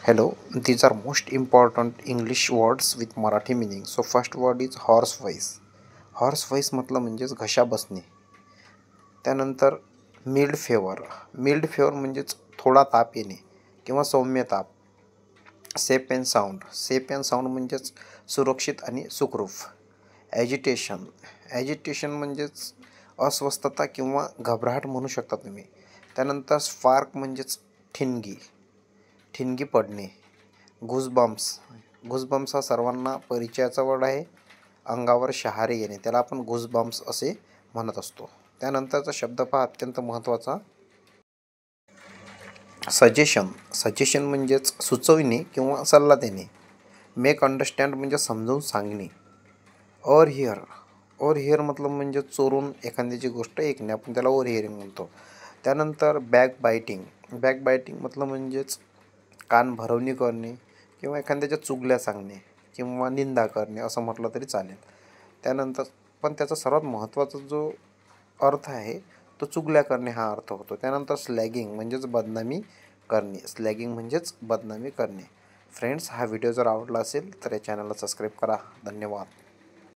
Hello, these are most important English words with Marathi meaning. So first word is horse voice. Horse voice म्हटलं म्हणजेच घशा बसणे. त्यानंतर milled favour म्हणजेच थोडा ताप येणे किंवा सौम्य ताप. सेफ अँड साऊंड म्हणजेच सुरक्षित आणि सुखरूप. ॲजिटेशन म्हणजेच अस्वस्थता किंवा घबराहट म्हणू शकता तुम्ही. त्यानंतर स्पार्क म्हणजेच ठिणगी पडणे. गुजबम्स हा सर्वांना परिचयाचा वर्ड आहे. अंगावर शहारे येणे त्याला आपण गुजबम्स असे म्हणत असतो. त्यानंतरचा शब्द पहा अत्यंत महत्त्वाचा, सजेशन म्हणजेच सुचविणे किंवा सल्ला देणे. मेक अंडरस्टँड म्हणजे समजावून सांगणे. ओव्हर हिअर मतलब म्हणजे चोरून एखाद्याची गोष्ट ऐकणे, आपण त्याला ओव्हर हिअरिंग म्हणतो. त्यानंतर बॅकबायटिंग मतलब म्हणजेच कान भरवणी करणे किंवा एखाद्याच्या चुगल्या सांगणे किंवा निंदा करणे असं म्हटलं तरी चालेल. त्यानंतर पण त्याचा सर्वात महत्त्वाचा जो अर्थ आहे तो चुगल्या करणे हा अर्थ होतो. त्यानंतर स्लॅगिंग म्हणजेच बदनामी करणे. फ्रेंड्स, हा व्हिडिओ जर आवडला असेल तर या चॅनलला सबस्क्राईब करा. धन्यवाद.